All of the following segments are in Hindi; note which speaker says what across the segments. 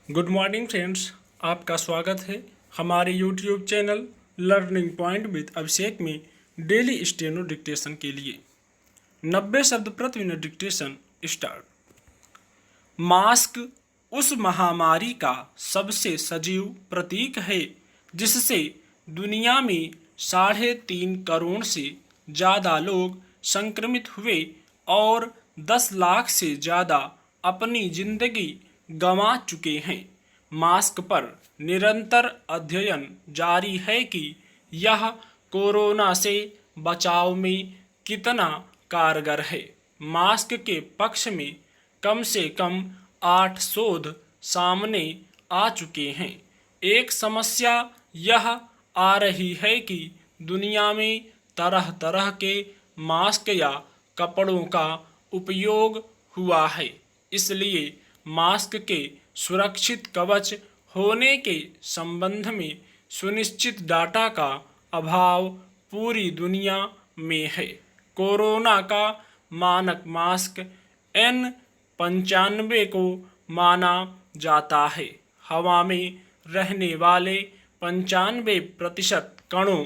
Speaker 1: गुड मॉर्निंग फ्रेंड्स, आपका स्वागत है हमारे YouTube channel learning point with Abhishek में डेली स्टेनो डिक्टेशन के लिए 90 शब्द प्रति मिनट डिक्टेशन स्टार्ट। मास्क उस महामारी का सबसे सजीव प्रतीक है जिससे दुनिया में 3.5 करोड़ से ज़्यादा लोग संक्रमित हुए और 10 लाख से ज़्यादा अपनी जिंदगी गंवा चुके हैं। मास्क पर निरंतर अध्ययन जारी है कि यह कोरोना से बचाव में कितना कारगर है। मास्क के पक्ष में कम से कम 8 शोध सामने आ चुके हैं। एक समस्या यह आ रही है कि दुनिया में तरह तरह के मास्क या कपड़ों का उपयोग हुआ है, इसलिए मास्क के सुरक्षित कवच होने के संबंध में सुनिश्चित डाटा का अभाव पूरी दुनिया में है। कोरोना का मानक मास्क N95 को माना जाता है। हवा में रहने वाले 95% कणों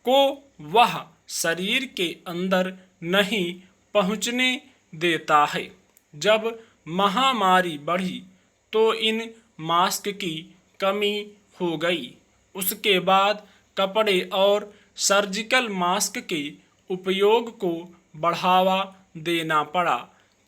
Speaker 1: को वह शरीर के अंदर नहीं पहुंचने देता है। जब महामारी बढ़ी तो इन मास्क की कमी हो गई। उसके बाद कपड़े और सर्जिकल मास्क के उपयोग को बढ़ावा देना पड़ा।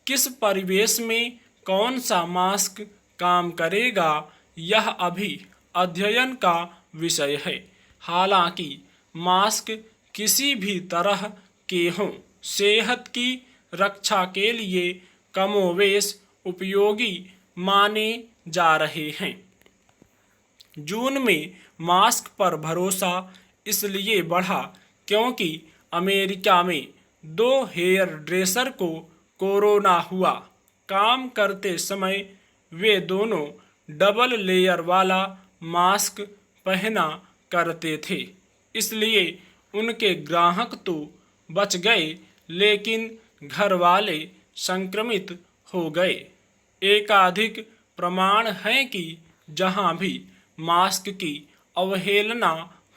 Speaker 1: किस परिवेश में कौन सा मास्क काम करेगा, यह अभी अध्ययन का विषय है। हालांकि मास्क किसी भी तरह के हों, सेहत की रक्षा के लिए कमोवेश उपयोगी माने जा रहे हैं। जून में मास्क पर भरोसा इसलिए बढ़ा क्योंकि अमेरिका में 2 हेयर ड्रेसर को कोरोना हुआ। काम करते समय वे दोनों डबल लेयर वाला मास्क पहना करते थे, इसलिए उनके ग्राहक तो बच गए, लेकिन घर वाले संक्रमित हो गए। एकाधिक प्रमाण हैं कि जहां भी मास्क की अवहेलना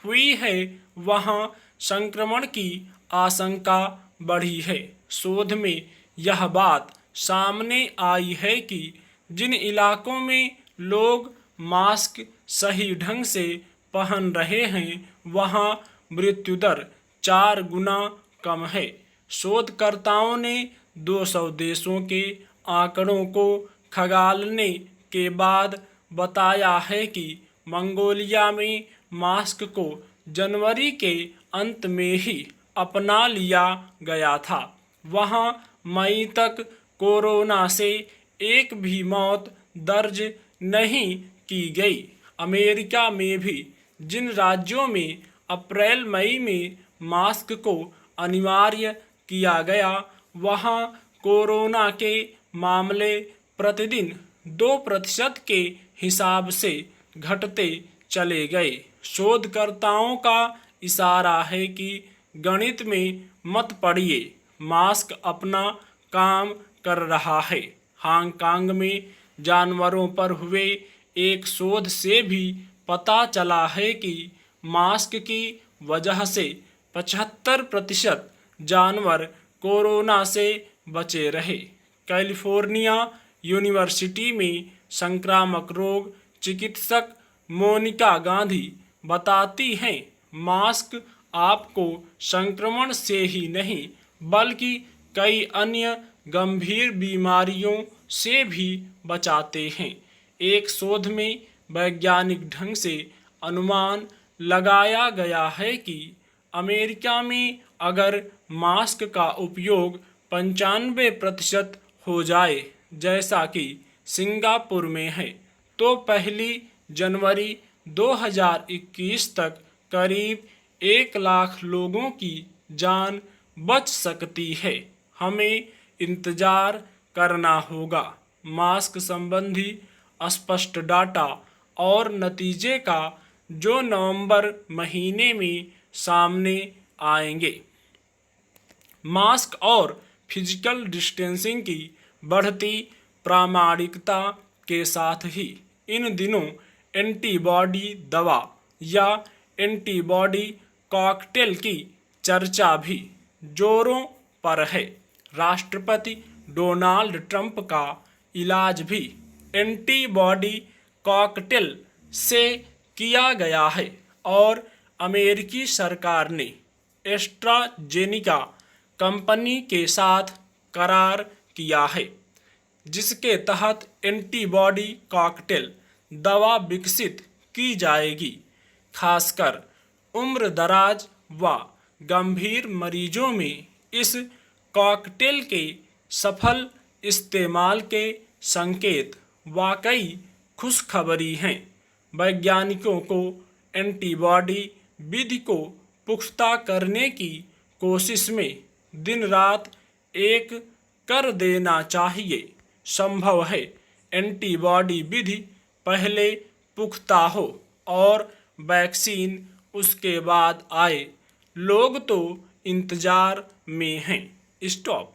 Speaker 1: हुई है, वहां संक्रमण की आशंका बढ़ी है। शोध में यह बात सामने आई है कि जिन इलाकों में लोग मास्क सही ढंग से पहन रहे हैं, वहां मृत्यु दर 4 गुना कम है। शोधकर्ताओं ने 200 देशों के आंकड़ों को खंगालने के बाद बताया है कि मंगोलिया में मास्क को जनवरी के अंत में ही अपना लिया गया था। वहां मई तक कोरोना से एक भी मौत दर्ज नहीं की गई। अमेरिका में भी जिन राज्यों में अप्रैल मई में मास्क को अनिवार्य किया गया, वहां कोरोना के मामले प्रतिदिन 2% के हिसाब से घटते चले गए। शोधकर्ताओं का इशारा है कि गणित में मत पड़िए, मास्क अपना काम कर रहा है। हांगकांग में जानवरों पर हुए एक शोध से भी पता चला है कि मास्क की वजह से 75% जानवर कोरोना से बचे रहे। कैलिफोर्निया यूनिवर्सिटी में संक्रामक रोग चिकित्सक मोनिका गांधी बताती हैं, मास्क आपको संक्रमण से ही नहीं बल्कि कई अन्य गंभीर बीमारियों से भी बचाते हैं। एक शोध में वैज्ञानिक ढंग से अनुमान लगाया गया है कि अमेरिका में अगर मास्क का उपयोग 95% हो जाए, जैसा कि सिंगापुर में है, तो 1 जनवरी 2021 तक करीब 1 लाख लोगों की जान बच सकती है। हमें इंतजार करना होगा। मास्क संबंधी स्पष्ट डाटा और नतीजे का जो नवंबर महीने में सामने आएंगे। मास्क और फिजिकल डिस्टेंसिंग की बढ़ती प्रामाणिकता के साथ ही इन दिनों एंटीबॉडी दवा या एंटीबॉडी कॉकटेल की चर्चा भी जोरों पर है। राष्ट्रपति डोनाल्ड ट्रंप का इलाज भी एंटीबॉडी कॉकटेल से किया गया है और अमेरिकी सरकार ने एस्ट्राजेनिका कंपनी के साथ करार किया है, जिसके तहत एंटीबॉडी कॉकटेल दवा विकसित की जाएगी। खासकर उम्रदराज व गंभीर मरीजों में इस कॉकटेल के सफल इस्तेमाल के संकेत वाकई खुशखबरी हैं। वैज्ञानिकों को एंटीबॉडी विधि को पुख्ता करने की कोशिश में दिन रात एक कर देना चाहिए। संभव है एंटीबॉडी विधि पहले पुख्ता हो और वैक्सीन उसके बाद आए। लोग तो इंतजार में हैं। स्टॉप।